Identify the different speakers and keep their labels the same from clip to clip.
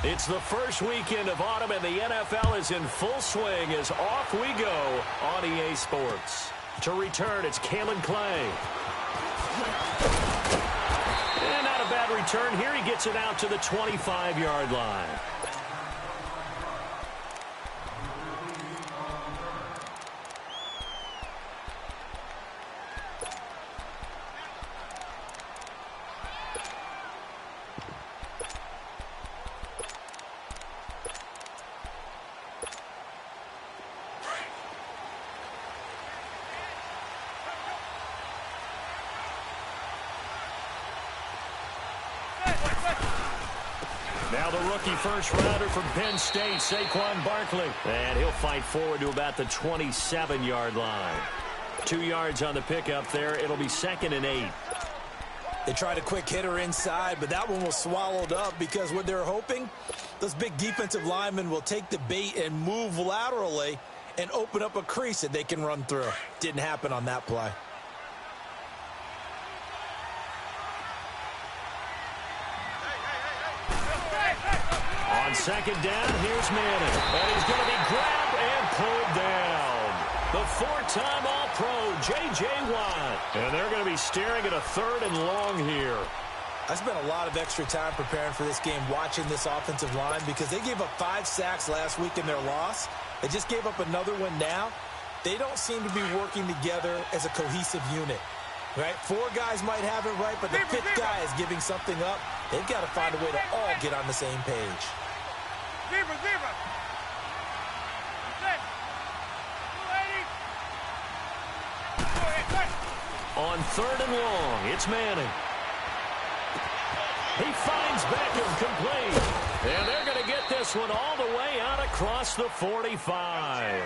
Speaker 1: It's the first weekend of autumn, and the NFL is in full swing as off we go on EA Sports. To return, it's Kalen Clay. And not a bad return here. He gets it out to the 25-yard line. Now the rookie first-rounder from Penn State, Saquon Barkley. And he'll fight forward to about the 27-yard line. 2 yards on the pickup there. It'll be 2nd and 8.
Speaker 2: They tried a quick hitter inside, but that one was swallowed up because what they're hoping, those big defensive linemen will take the bait and move laterally and open up a crease that they can run through. Didn't happen on that play.
Speaker 1: On 2nd down, here's Manning. And he's going to be grabbed and pulled down. The 4-time All-Pro, J.J. Watt. And they're going to be staring at a 3rd and long here.
Speaker 2: I spent a lot of extra time preparing for this game watching this offensive line because they gave up 5 sacks last week in their loss. They just gave up another one now. They don't seem to be working together as a cohesive unit. Right? 4 guys might have it right, but the 5th guy is giving something up. They've got to find a way to all get on the same page.
Speaker 1: On 3rd and long, it's Manning. He finds Beckham complete. And they're going to get this one all the way out across the 45.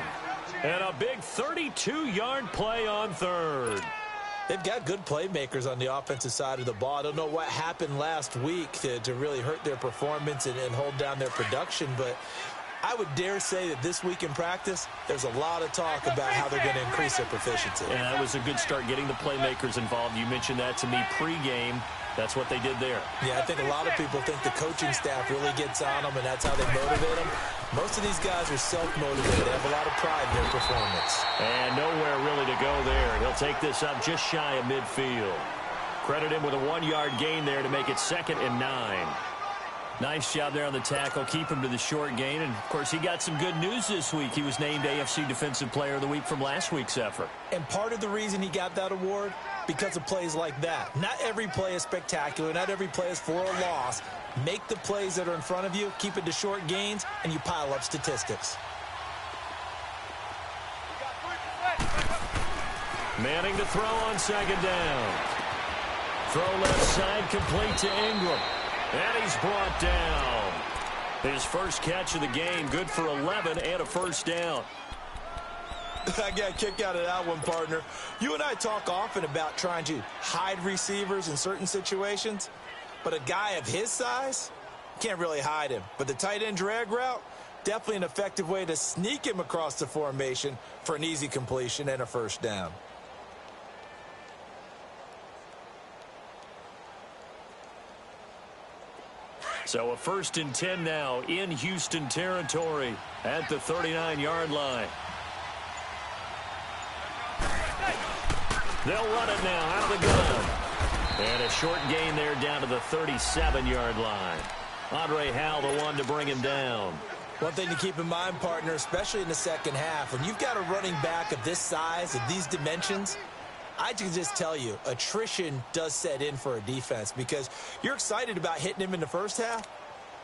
Speaker 1: And a big 32-yard play on 3rd.
Speaker 2: They've got good playmakers on the offensive side of the ball. I don't know what happened last week to really hurt their performance and hold down their production, but I would dare say that this week in practice, there's a lot of talk about how they're going to increase their proficiency.
Speaker 1: And that was a good start, getting the playmakers involved. You mentioned that to me pregame. That's what they did there.
Speaker 2: Yeah, I think a lot of people think the coaching staff really gets on them, and that's how they motivate them. Most of these guys are self-motivated. They have a lot of pride in their performance.
Speaker 1: And nowhere really to go there. He'll take this up just shy of midfield. Credit him with a 1-yard gain there to make it 2nd and 9. Nice job there on the tackle. Keep him to the short gain. And, of course, he got some good news this week. He was named AFC Defensive Player of the Week from last week's effort.
Speaker 2: And part of the reason he got that award, because of plays like that. Not every play is spectacular. Not every play is for a loss. Make the plays that are in front of you, keep it to short gains, and you pile up statistics.
Speaker 1: Manning to throw on 2nd down. Throw left side, complete to Ingram. And he's brought down. His first catch of the game, good for 11 and a 1st down.
Speaker 2: I got a kick out of that one, partner. You and I talk often about trying to hide receivers in certain situations, but a guy of his size, can't really hide him. But the tight end drag route, definitely an effective way to sneak him across the formation for an easy completion and a 1st down.
Speaker 1: So a 1st and 10 now in Houston territory at the 39-yard line. They'll run it now out of the gun. And a short gain there down to the 37-yard line. Andre Howell, the one to bring him down.
Speaker 2: One thing to keep in mind, partner, especially in the second half, when you've got a running back of this size, of these dimensions, I can just tell you, attrition does set in for a defense because you're excited about hitting him in the first half.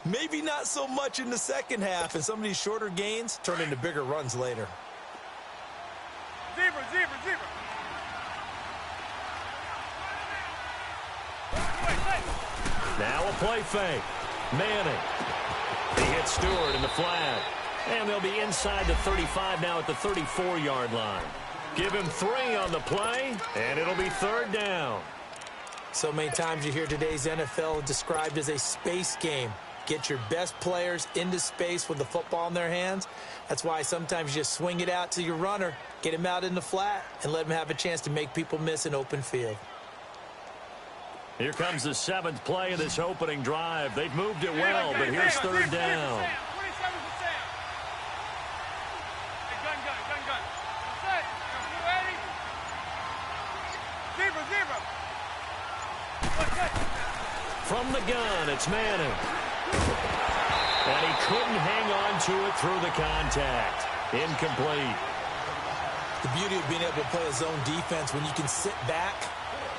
Speaker 2: Maybe not so much in the second half, and some of these shorter gains turn into bigger runs later.
Speaker 3: Zebra.
Speaker 1: Now a play fake. Manning. He hits Stewart in the flat. And they'll be inside the 35 now at the 34-yard line. Give him 3 on the play, and it'll be 3rd down.
Speaker 2: So many times you hear today's NFL described as a space game. Get your best players into space with the football in their hands. That's why sometimes you just swing it out to your runner, get him out in the flat, and let him have a chance to make people miss an open field.
Speaker 1: Here comes the 7th play of this opening drive. They've moved it well, but here's 3rd down. From the gun, it's Manning. And he couldn't hang on to it through the contact. Incomplete.
Speaker 2: The beauty of being able to play a zone defense when you can sit back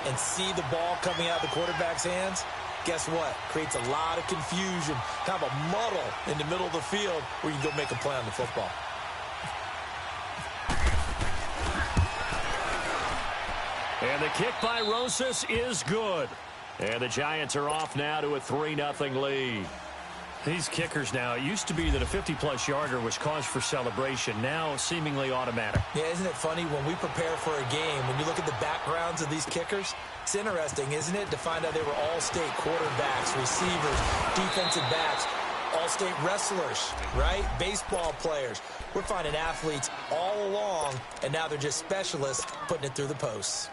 Speaker 2: and see the ball coming out of the quarterback's hands, guess what? Creates a lot of confusion, kind of a muddle in the middle of the field where you can go make a play on the football.
Speaker 1: And the kick by Rosas is good. And the Giants are off now to a 3-0 lead. These kickers now, it used to be that a 50-plus yarder was cause for celebration. Now seemingly automatic.
Speaker 2: Yeah, isn't it funny when we prepare for a game, when you look at the backgrounds of these kickers, it's interesting, isn't it, to find out they were all-state quarterbacks, receivers, defensive backs, all-state wrestlers, right? Baseball players. We're finding athletes all along, and now they're just specialists putting it through the posts.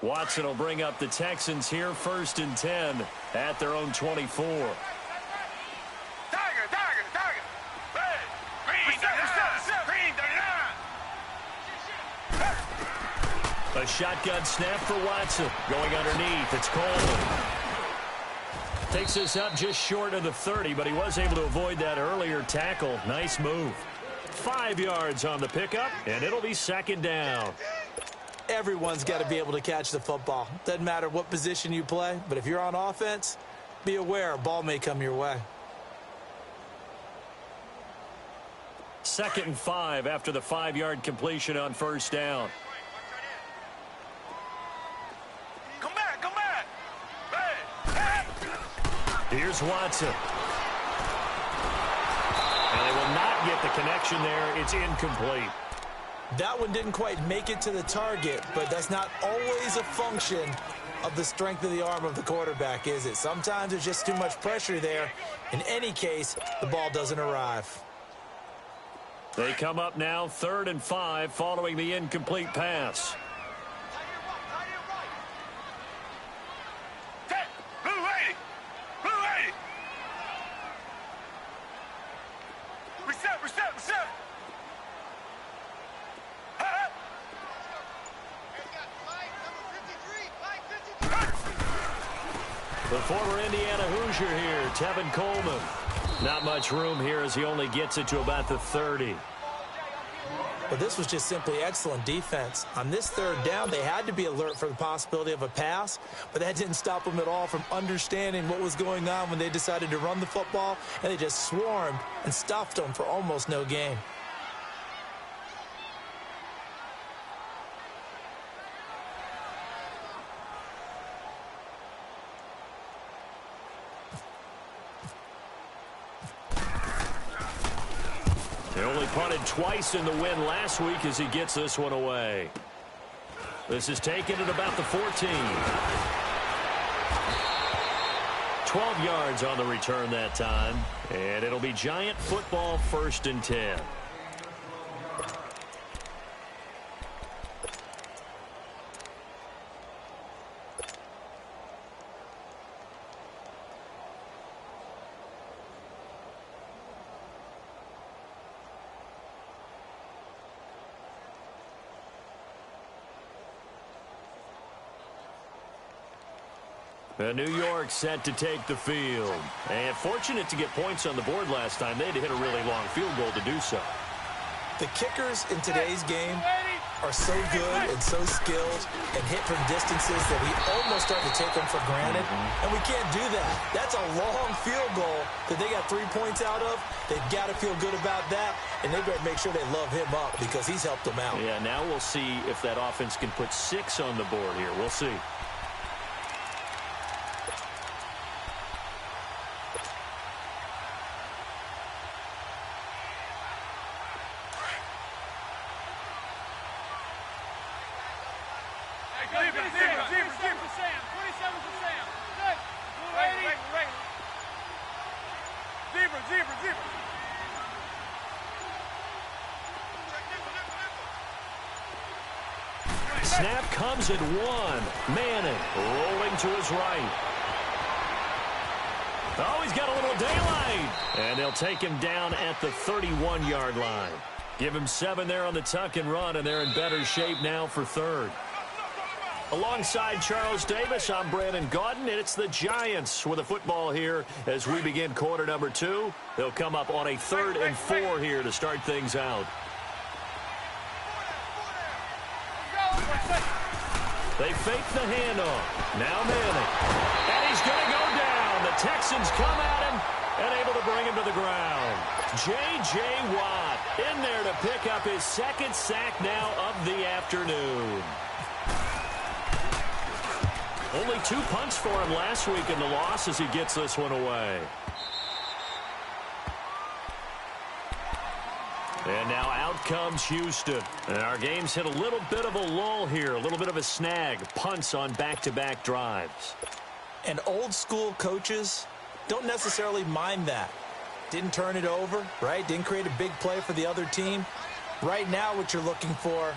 Speaker 1: Watson will bring up the Texans here, 1st and 10 at their own 24. A shotgun snap for Watson. Going underneath, it's Coleman. Takes this up just short of the 30, but he was able to avoid that earlier tackle. Nice move. 5 yards on the pickup, and it'll be 2nd down.
Speaker 2: Everyone's got to be able to catch the football. Doesn't matter what position you play, but if you're on offense, be aware a ball may come your way.
Speaker 1: 2nd and 5 after the 5-yard completion on 1st down.
Speaker 3: Come back. Hey.
Speaker 1: Here's Watson. And they will not get the connection there. It's incomplete.
Speaker 2: That one didn't quite make it to the target, but that's not always a function of the strength of the arm of the quarterback, is it? Sometimes there's just too much pressure there. In any case, the ball doesn't arrive.
Speaker 1: They come up now 3rd and 5 following the incomplete pass.
Speaker 3: Reset.
Speaker 1: The former Indiana Hoosier here, Tevin Coleman. Not much room here as he only gets it to about the 30.
Speaker 2: But this was just simply excellent defense. On this 3rd down, they had to be alert for the possibility of a pass, but that didn't stop them at all from understanding what was going on when they decided to run the football, and they just swarmed and stuffed them for almost no gain.
Speaker 1: They only punted twice in the win last week as he gets this one away. This is taken at about the 14. 12 yards on the return that time. And it'll be Giant football, 1st and 10. New York set to take the field. And fortunate to get points on the board last time. They had to hit a really long field goal to do so.
Speaker 2: The kickers in today's game are so good and so skilled and hit from distances that we almost start to take them for granted. And we can't do that. That's a long field goal that they got 3 points out of. They've got to feel good about that, and they better make sure they love him up because he's helped them out.
Speaker 1: Yeah, now we'll see if that offense can put 6 on the board here. We'll see. Snap comes at one. Manning rolling to his right. Oh, he's got a little daylight. And they'll take him down at the 31-yard line. Give him 7 there on the tuck and run, and they're in better shape now for third. Alongside Charles Davis, I'm Brandon Gaudin, and it's the Giants with the football here as we begin quarter number 2. They'll come up on a 3rd and 4 here to start things out. They fake the handoff. Now Manning. And he's going to go down. The Texans come at him and able to bring him to the ground. J.J. Watt in there to pick up his 2nd sack now of the afternoon. Only 2 punts for him last week in the loss as he gets this one away. And now out comes Houston. And our game's hit a little bit of a lull here, a little bit of a snag. Punts on back-to-back drives.
Speaker 2: And old-school coaches don't necessarily mind that. Didn't turn it over, right? Didn't create a big play for the other team. Right now what you're looking for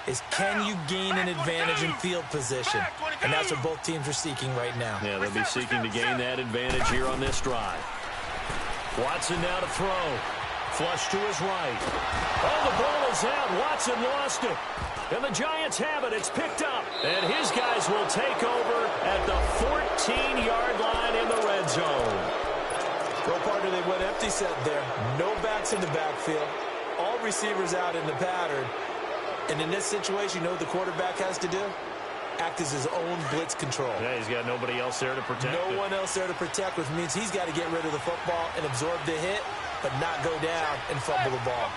Speaker 2: is can you gain an advantage in field position? And that's what both teams are seeking right now.
Speaker 1: Yeah, they'll be seeking to gain that advantage here on this drive. Watson now to throw. Flush to his right. Oh, the ball is out. Watson lost it. And the Giants have it. It's picked up. And his guys will take over at the 14-yard line in the red zone.
Speaker 2: Well, partner, they went empty set there. No backs in the backfield. All receivers out in the pattern. And in this situation, you know what the quarterback has to do? Act as his own blitz control.
Speaker 1: Yeah, he's got nobody else there to protect him.
Speaker 2: No one else there to protect, which means he's got to get rid of the football and absorb the hit, but not go down and fumble the ball.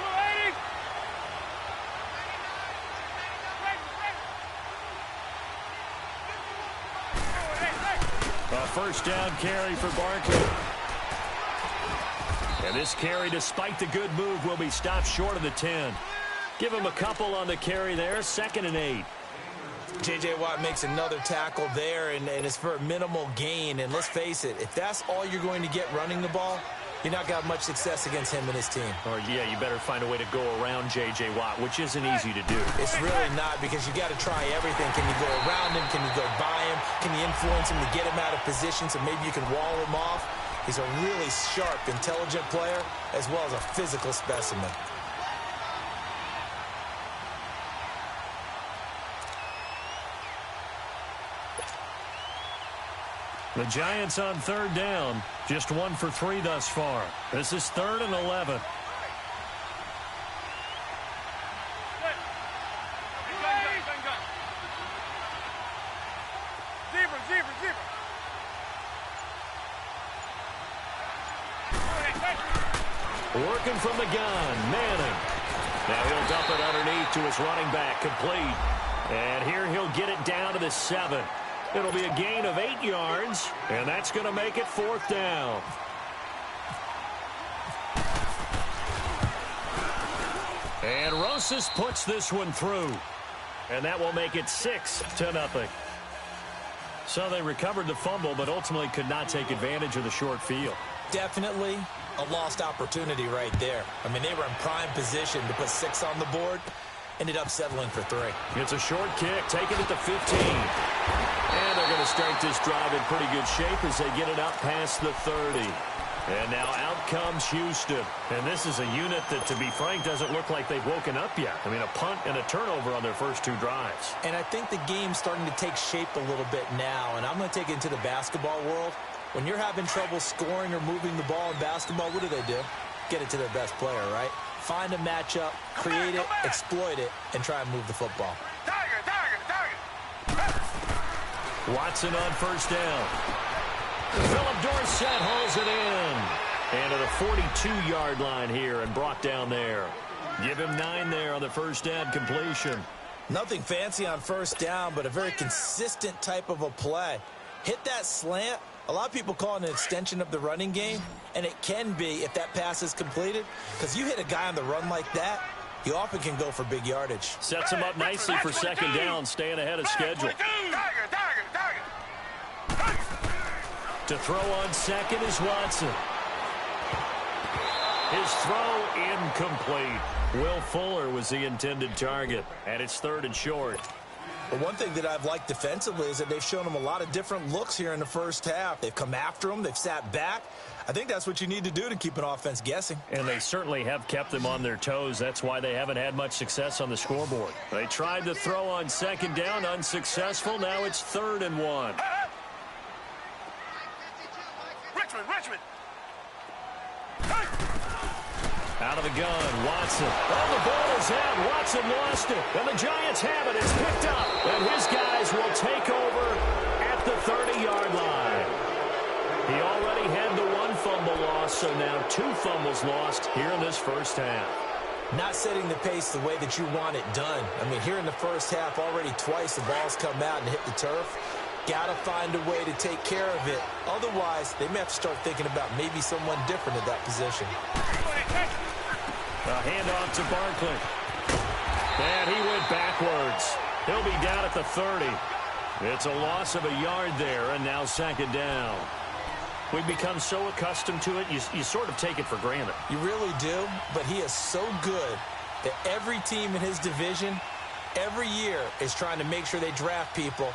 Speaker 1: A first down carry for Barkley. And this carry, despite the good move, will be stopped short of the 10. Give him a couple on the carry there, 2nd and 8.
Speaker 2: J.J. Watt makes another tackle there, and it's for a minimal gain. And let's face it, if that's all you're going to get running the ball, you're not got much success against him and his team.
Speaker 1: Or, yeah, you better find a way to go around J.J. Watt, which isn't easy to do.
Speaker 2: It's really not, because you got to try everything. Can you go around him? Can you go by him? Can you influence him to get him out of position so maybe you can wall him off? He's a really sharp, intelligent player, as well as a physical specimen.
Speaker 1: The Giants on 3rd down. Just 1 for 3 thus far. This is 3rd and 11. Working from the gun, Manning. Now he'll dump it underneath to his running back, complete. And here he'll get it down to the 7. It'll be a gain of 8 yards, and that's going to make it 4th down. And Rosas puts this one through, and that will make it 6-0. So they recovered the fumble, but ultimately could not take advantage of the short field.
Speaker 2: Definitely a lost opportunity right there. I mean, they were in prime position to put 6 on the board. Ended up settling for 3.
Speaker 1: It's a short kick, taken at the 15. And they're going to start this drive in pretty good shape as they get it up past the 30. And now out comes Houston. And this is a unit that, to be frank, doesn't look like they've woken up yet. I mean, a punt and a turnover on their first 2 drives.
Speaker 2: And I think the game's starting to take shape a little bit now. And I'm going to take it into the basketball world. When you're having trouble scoring or moving the ball in basketball, what do? Get it to their best player, right? Find a matchup, create it, exploit it, and try and move the football.
Speaker 1: Watson on first down. Philip Dorsett hauls it in. And to the 42-yard line here and brought down there. Give him 9 there on the first down completion.
Speaker 2: Nothing fancy on first down, but a very consistent type of a play. Hit that slant. A lot of people call it an extension of the running game, and it can be if that pass is completed, because you hit a guy on the run like that, you often can go for big yardage.
Speaker 1: Sets him up nicely for second down, staying ahead of schedule. To throw on second is Watson. His throw incomplete. Will Fuller was the intended target, and it's 3rd and short.
Speaker 2: But one thing that I've liked defensively is that they've shown him a lot of different looks here in the first half. They've come after him. They've sat back. I think that's what you need to do to keep an offense guessing.
Speaker 1: And they certainly have kept them on their toes. That's why they haven't had much success on the scoreboard. They tried to throw on 2nd down, unsuccessful. Now it's 3rd and 1.
Speaker 3: Richmond.
Speaker 1: Out of the gun, Watson. Oh, the ball is out. Watson lost it. And the Giants have it. It's picked up. And his guys will take over at the 30-yard line. He already had the 1 fumble loss, so now 2 fumbles lost here in this first half.
Speaker 2: Not setting the pace the way that you want it done. I mean, here in the first half, already twice the ball's come out and hit the turf. Got to find a way to take care of it. Otherwise, they may have to start thinking about maybe someone different at that position.
Speaker 1: A handoff to Barkley. And he went backwards. He'll be down at the 30. It's a loss of a yard there, and now 2nd down. We've become so accustomed to it, you sort of take it for granted.
Speaker 2: You really do, but he is so good that every team in his division every year is trying to make sure they draft people